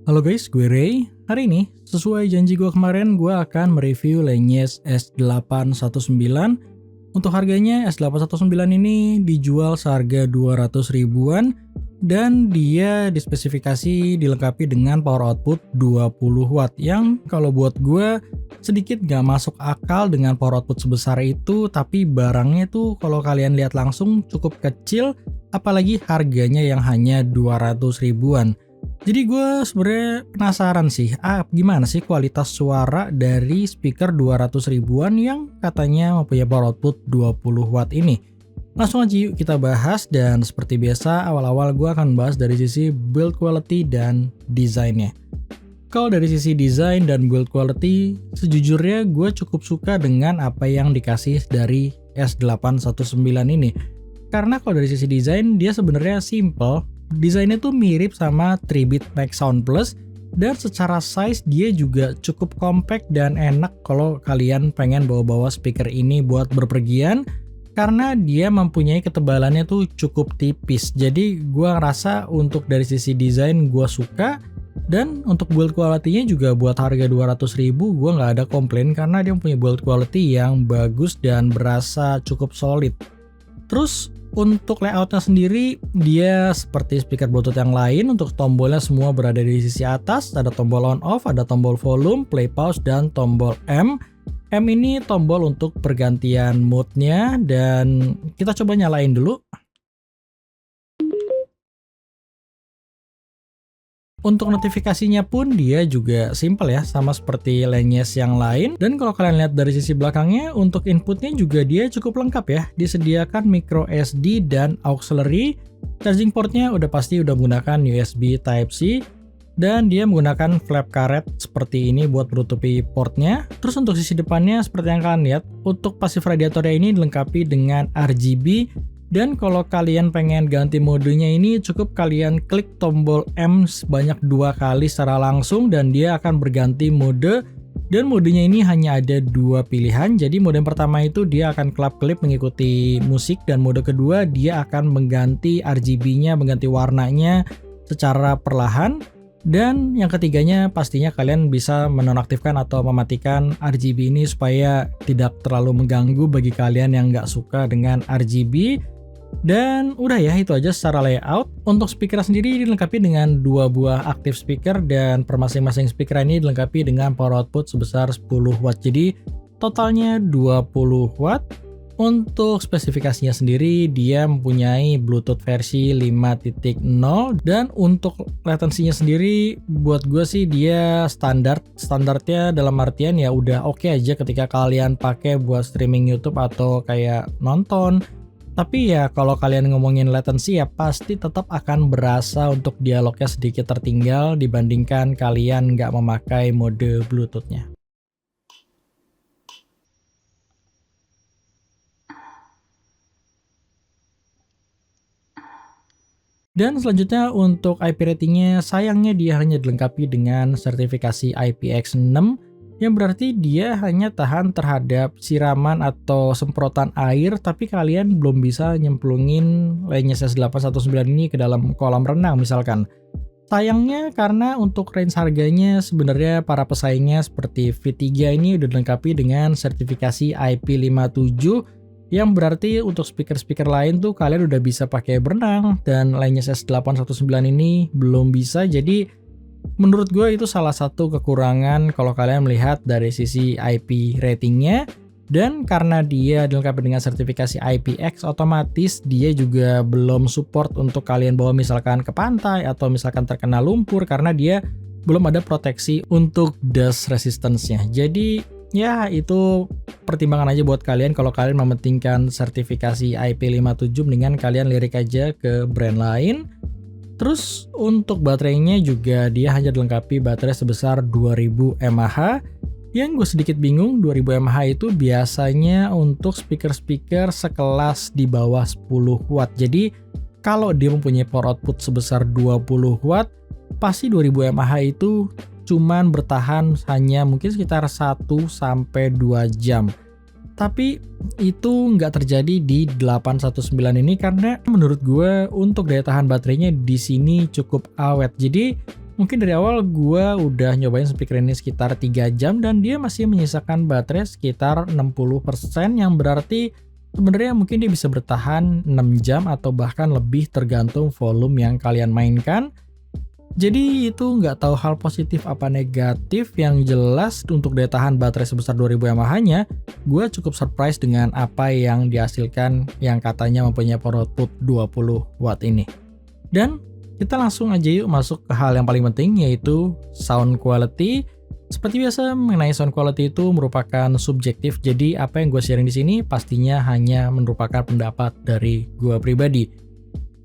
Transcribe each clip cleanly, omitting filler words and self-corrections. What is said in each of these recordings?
Halo guys, gue Ray. Hari ini, sesuai janji gue kemarin, gue akan mereview Laneyes S819. Untuk harganya, S819 ini dijual seharga 200 ribuan dan dia dispesifikasi dilengkapi dengan power output 20 watt yang kalau buat gue sedikit gak masuk akal dengan power output sebesar itu, tapi barangnya tuh kalau kalian lihat langsung cukup kecil, apalagi harganya yang hanya 200 ribuan. Jadi gue sebenarnya penasaran sih, gimana sih kualitas suara dari speaker 200 ribuan yang katanya mempunyai power output 20 watt ini. Langsung aja yuk kita bahas, dan seperti biasa awal-awal gue akan bahas dari sisi build quality dan desainnya. Kalau dari sisi desain dan build quality, sejujurnya gue cukup suka dengan apa yang dikasih dari S819 ini. Karena kalau dari sisi desain, dia sebenarnya simple. Desainnya tuh mirip sama 3-bit Max Sound Plus, dan secara size dia juga cukup compact dan enak kalau kalian pengen bawa-bawa speaker ini buat berpergian, karena dia mempunyai ketebalannya tuh cukup tipis. Jadi gua ngerasa untuk dari sisi desain gua suka, dan untuk build quality-nya juga buat harga 200 ribu gua nggak ada komplain karena dia punya build quality yang bagus dan berasa cukup solid. Terus untuk layoutnya sendiri, dia seperti speaker Bluetooth yang lain. Untuk tombolnya semua berada di sisi atas. Ada tombol on off, ada tombol volume, play pause, dan tombol M. M ini tombol untuk pergantian mode-nya, dan kita coba nyalain dulu. Untuk notifikasinya pun dia juga simple ya, sama seperti Laneyes yang lain. Dan kalau kalian lihat dari sisi belakangnya, untuk inputnya juga dia cukup lengkap ya. Disediakan micro SD dan auxiliary. Charging portnya udah pasti udah menggunakan USB Type-C. Dan dia menggunakan flap karet seperti ini buat menutupi portnya. Terus untuk sisi depannya seperti yang kalian lihat, untuk pasif radiatornya ini dilengkapi dengan RGB. Dan kalau kalian pengen ganti modenya ini, cukup kalian klik tombol M sebanyak 2 kali secara langsung dan dia akan berganti mode. Dan modenya ini hanya ada 2 pilihan. Jadi mode yang pertama itu dia akan kelap-kelip mengikuti musik, dan mode kedua dia akan mengganti RGB-nya, mengganti warnanya secara perlahan. Dan yang ketiganya pastinya kalian bisa menonaktifkan atau mematikan RGB ini supaya tidak terlalu mengganggu bagi kalian yang nggak suka dengan RGB. Dan udah ya, itu aja secara layout. Untuk speaker sendiri dilengkapi dengan 2 buah active speaker, dan per masing-masing speaker ini dilengkapi dengan power output sebesar 10 watt. Jadi totalnya 20 watt. Untuk spesifikasinya sendiri dia mempunyai Bluetooth versi 5.0, dan untuk latensinya sendiri buat gue sih dia standarnya dalam artian ya udah oke aja ketika kalian pakai buat streaming YouTube atau kayak nonton. Tapi ya kalau kalian ngomongin latency ya pasti tetap akan berasa untuk dialognya sedikit tertinggal dibandingkan kalian nggak memakai mode Bluetooth-nya. Dan selanjutnya untuk IP ratingnya, sayangnya dia hanya dilengkapi dengan sertifikasi IPX6, yang berarti dia hanya tahan terhadap siraman atau semprotan air, tapi kalian belum bisa nyemplungin Laneyes S819 ini ke dalam kolam renang misalkan. Sayangnya karena untuk range harganya sebenarnya para pesaingnya seperti V3 ini udah dilengkapi dengan sertifikasi IP57, yang berarti untuk speaker-speaker lain tuh kalian udah bisa pakai berenang, dan Laneyes S819 ini belum bisa. Jadi menurut gue itu salah satu kekurangan kalau kalian melihat dari sisi IP ratingnya. Dan karena dia dilengkapi dengan sertifikasi IPX, otomatis dia juga belum support untuk kalian bawa misalkan ke pantai atau misalkan terkena lumpur, karena dia belum ada proteksi untuk dust resistance-nya. Jadi ya itu pertimbangan aja buat kalian. Kalau kalian mementingkan sertifikasi IP57, mendingan kalian lirik aja ke brand lain. Terus untuk baterainya juga dia hanya dilengkapi baterai sebesar 2000 mAh. Yang gue sedikit bingung, 2000 mAh itu biasanya untuk speaker-speaker sekelas di bawah 10 watt. Jadi kalau dia mempunyai power output sebesar 20 watt, pasti 2000 mAh itu cuman bertahan hanya mungkin sekitar 1-2 jam. Tapi itu nggak terjadi di 819 ini, karena menurut gue untuk daya tahan baterainya di sini cukup awet. Jadi mungkin dari awal gue udah nyobain speaker ini sekitar 3 jam dan dia masih menyisakan baterai sekitar 60%, yang berarti sebenarnya mungkin dia bisa bertahan 6 jam atau bahkan lebih tergantung volume yang kalian mainkan. Jadi itu nggak tahu hal positif apa negatif, yang jelas untuk daya tahan baterai sebesar 2000 mAh-nya, gue cukup surprise dengan apa yang dihasilkan yang katanya mempunyai power output 20 watt ini. Dan kita langsung aja yuk masuk ke hal yang paling penting, yaitu sound quality. Seperti biasa, mengenai sound quality itu merupakan subjektif, jadi apa yang gue sharing di sini pastinya hanya merupakan pendapat dari gue pribadi.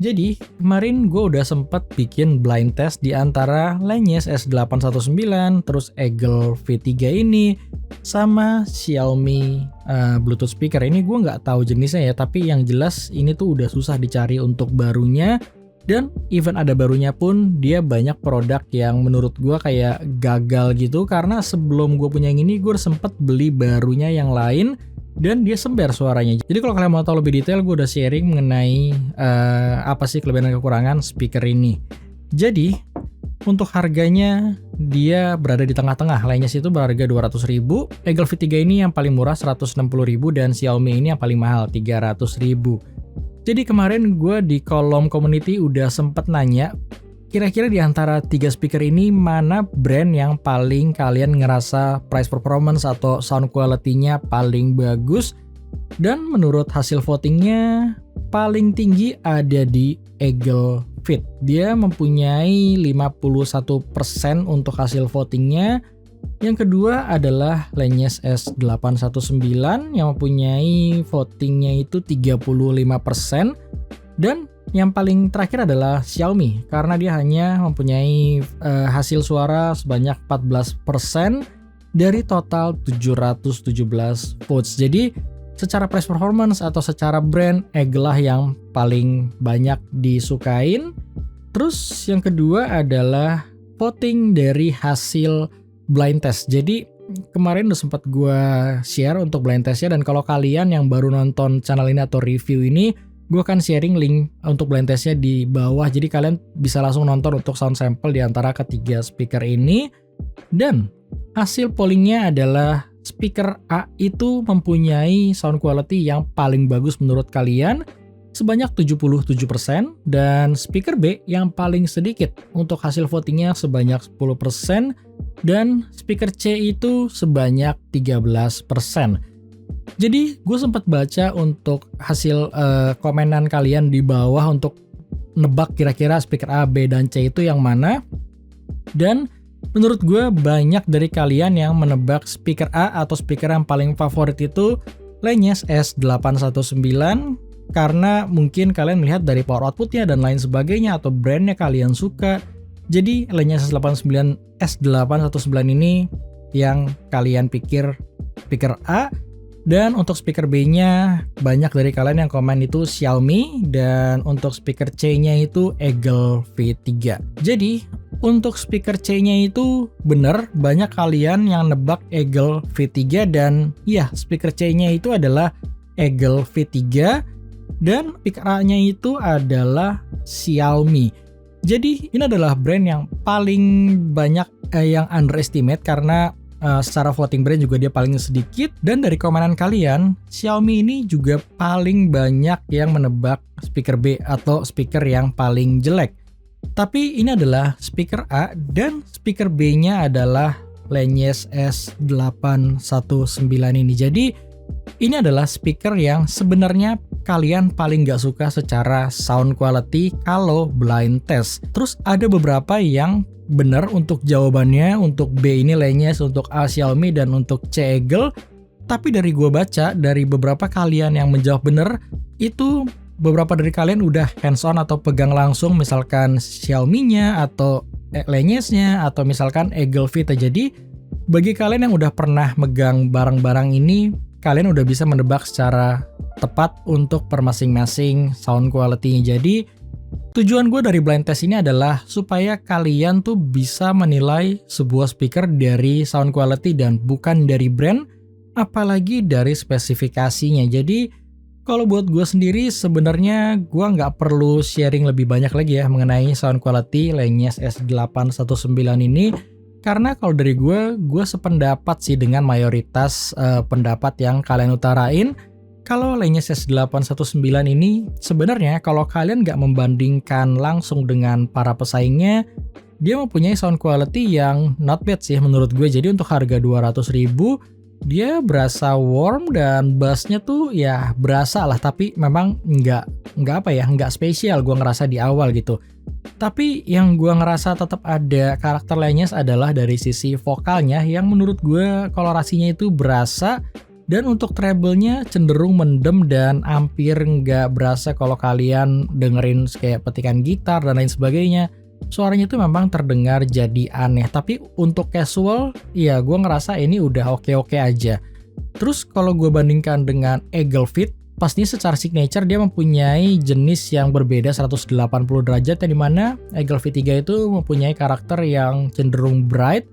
Jadi, kemarin gue udah sempet bikin blind test di antara Langes S819, terus Eagle V3 ini, sama Xiaomi Bluetooth speaker. Ini gue nggak tahu jenisnya ya, tapi yang jelas ini tuh udah susah dicari untuk barunya. Dan even ada barunya pun, dia banyak produk yang menurut gue kayak gagal gitu, karena sebelum gue punya yang ini, gue sempet beli barunya yang lain, dan dia sember suaranya. Jadi kalau kalian mau tahu lebih detail, gue udah sharing mengenai apa sih kelebihan dan kekurangan speaker ini. Jadi untuk harganya dia berada di tengah-tengah. Langes itu berharga 200.000, Eagle V3 ini yang paling murah 160.000, dan Xiaomi ini yang paling mahal 300.000. Jadi kemarin gue di kolom community udah sempet nanya, kira-kira di antara 3 speaker ini mana brand yang paling kalian ngerasa price performance atau sound quality-nya paling bagus? Dan menurut hasil votingnya paling tinggi ada di Eagle Fit. Dia mempunyai 51% untuk hasil votingnya. Yang kedua adalah Langes S819 yang mempunyai votingnya itu 35%. Dan yang paling terakhir adalah Xiaomi, karena dia hanya mempunyai hasil suara sebanyak 14% dari total 717 votes. Jadi secara price performance atau secara brand, Eagle lah yang paling banyak disukain. Terus yang kedua adalah voting dari hasil blind test. Jadi kemarin udah sempat gue share untuk blind testnya, dan kalau kalian yang baru nonton channel ini atau review ini, gue akan sharing link untuk blind testnya di bawah, jadi kalian bisa langsung nonton untuk sound sample di antara ketiga speaker ini. Dan hasil pollingnya adalah speaker A itu mempunyai sound quality yang paling bagus menurut kalian sebanyak 77%, dan speaker B yang paling sedikit untuk hasil votingnya sebanyak 10%, dan speaker C itu sebanyak 13%. Jadi gue sempat baca untuk hasil komenan kalian di bawah untuk nebak kira-kira speaker A, B, dan C itu yang mana. Dan menurut gue banyak dari kalian yang menebak speaker A atau speaker yang paling favorit itu Langes S819, karena mungkin kalian melihat dari power outputnya dan lain sebagainya atau brandnya kalian suka. Jadi Langes S819 ini yang kalian pikir speaker A. Dan untuk speaker B-nya banyak dari kalian yang komen itu Xiaomi, dan untuk speaker C-nya itu Eagle V3. Jadi untuk speaker C-nya itu bener banyak kalian yang nebak Eagle V3, dan ya speaker C-nya itu adalah Eagle V3, dan speaker A-nya itu adalah Xiaomi. Jadi ini adalah brand yang paling banyak yang underestimate, karena secara voting brand juga dia paling sedikit. Dan dari komenan kalian, Xiaomi ini juga paling banyak yang menebak speaker B atau speaker yang paling jelek. Tapi ini adalah speaker A, dan speaker B-nya adalah Langes S819 ini. Jadi ini adalah speaker yang sebenarnya kalian paling gak suka secara sound quality kalau blind test. Terus ada beberapa yang benar untuk jawabannya, untuk B ini Langes, untuk A Xiaomi, dan untuk C Eagle. Tapi dari gue baca, dari beberapa kalian yang menjawab benar, itu beberapa dari kalian udah hands on atau pegang langsung misalkan Xiaomi-nya atau Langes-nya atau misalkan Eagle V. Jadi bagi kalian yang udah pernah megang barang-barang ini, kalian udah bisa menebak secara tepat untuk per masing-masing sound quality-nya. Jadi tujuan gue dari blind test ini adalah supaya kalian tuh bisa menilai sebuah speaker dari sound quality dan bukan dari brand, apalagi dari spesifikasinya. Jadi Kalau buat gue sendiri sebenarnya gue nggak perlu sharing lebih banyak lagi ya mengenai sound quality Langes S819 ini. Karena kalau dari gue sependapat sih dengan mayoritas pendapat yang kalian utarain. Kalau Langes S819 ini sebenarnya kalau kalian nggak membandingkan langsung dengan para pesaingnya, dia mempunyai sound quality yang not bad sih menurut gue. Jadi untuk harga 200.000 dia berasa warm dan bassnya tuh ya berasa lah, tapi memang nggak spesial gue ngerasa di awal gitu. Tapi yang gue ngerasa tetap ada karakter Langes adalah dari sisi vokalnya yang menurut gue kolorasinya itu berasa, dan untuk treble-nya cenderung mendem dan hampir nggak berasa kalau kalian dengerin kayak petikan gitar dan lain sebagainya. Suaranya itu memang terdengar jadi aneh, tapi untuk casual, ya gue ngerasa ini udah oke-oke aja. Terus kalau gue bandingkan dengan Eaglefit, pastinya secara signature dia mempunyai jenis yang berbeda 180 derajat, yang dimana Eaglefit 3 itu mempunyai karakter yang cenderung bright,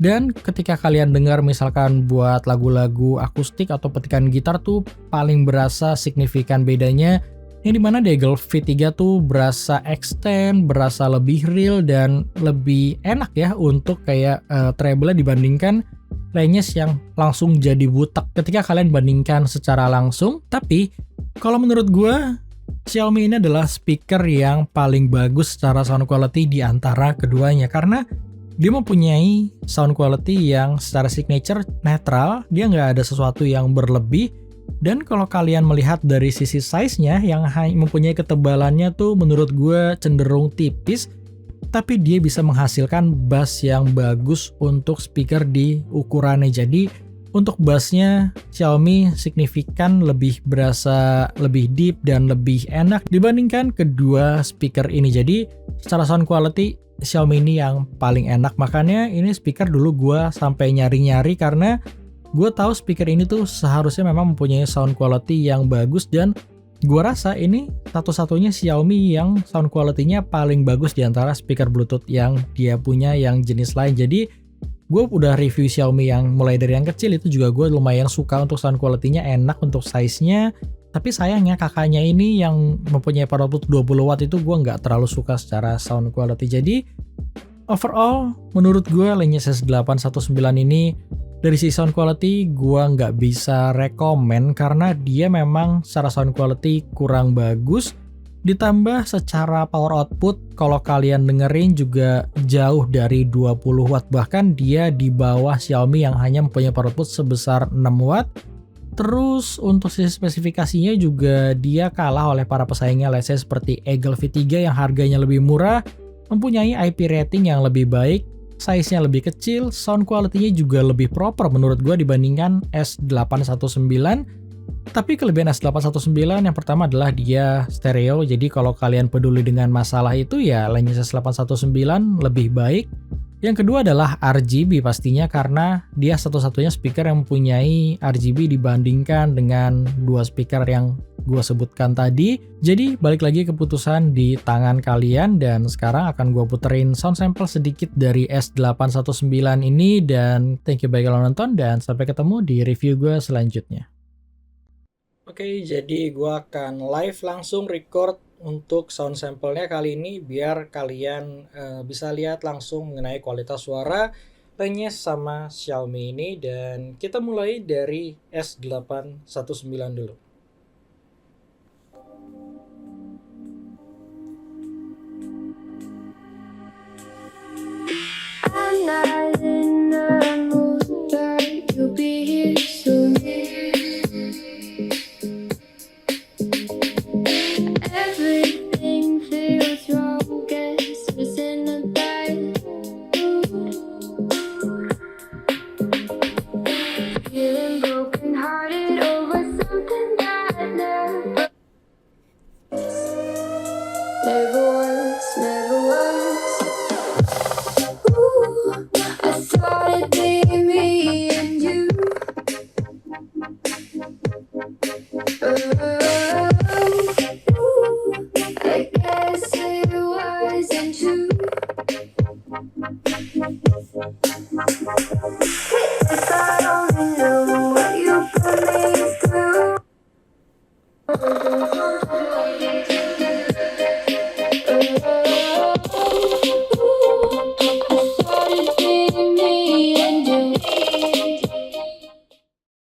dan ketika kalian dengar misalkan buat lagu-lagu akustik atau petikan gitar tuh paling berasa signifikan bedanya. Yang dimana di Eaglefit 3 tuh berasa extend, berasa lebih real dan lebih enak ya untuk kayak treble dibandingkan Langes yang langsung jadi butek ketika kalian bandingkan secara langsung. Tapi kalau menurut gue Xiaomi ini adalah speaker yang paling bagus secara sound quality di antara keduanya, karena dia mempunyai sound quality yang secara signature netral, dia nggak ada sesuatu yang berlebih. Dan kalau kalian melihat dari sisi size-nya yang mempunyai ketebalannya tuh menurut gue cenderung tipis, tapi dia bisa menghasilkan bass yang bagus untuk speaker di ukurannya. Jadi untuk bassnya Xiaomi signifikan lebih berasa lebih deep dan lebih enak dibandingkan kedua speaker ini. Jadi secara sound quality Xiaomi ini yang paling enak, makanya ini speaker dulu gue sampai nyari-nyari karena gue tahu speaker ini tuh seharusnya memang mempunyai sound quality yang bagus, dan gue rasa ini satu-satunya Xiaomi yang sound quality-nya paling bagus di antara speaker Bluetooth yang dia punya yang jenis lain. Jadi gue udah review Xiaomi yang mulai dari yang kecil itu juga gue lumayan suka untuk sound quality-nya, enak untuk size-nya. Tapi sayangnya kakaknya ini yang mempunyai power output 20 watt itu gue nggak terlalu suka secara sound quality. Jadi overall menurut gue Langes S819 ini dari sisi sound quality gue nggak bisa rekomen karena dia memang secara sound quality kurang bagus. Ditambah secara power output kalau kalian dengerin juga jauh dari 20 watt, bahkan dia di bawah Xiaomi yang hanya mempunyai power output sebesar 6 watt. Terus untuk sisi spesifikasinya juga dia kalah oleh para pesaingnya, let's say seperti Eaglefit 3 yang harganya lebih murah, mempunyai IP rating yang lebih baik, size-nya lebih kecil, sound quality-nya juga lebih proper menurut gue dibandingkan S819. Tapi kelebihan S819 yang pertama adalah dia stereo, jadi kalau kalian peduli dengan masalah itu ya Langes S819 lebih baik. Yang kedua adalah RGB pastinya, karena dia satu-satunya speaker yang mempunyai RGB dibandingkan dengan dua speaker yang gue sebutkan tadi. Jadi balik lagi keputusan di tangan kalian, dan sekarang akan gue puterin sound sample sedikit dari S819 ini. Dan thank you bagi kalian nonton, dan sampai ketemu di review gue selanjutnya. Oke, jadi gue akan live langsung record untuk sound sample-nya kali ini biar kalian bisa lihat langsung mengenai kualitas suara Langes sama Xiaomi ini. Dan kita mulai dari S819 dulu. I'm not in the mood, but you'll be here soon. Everything feels wrong, guess it's in a bad mood. Feeling broken hearted over something that never was. I thought it'd be me and you. I guess it wasn't true.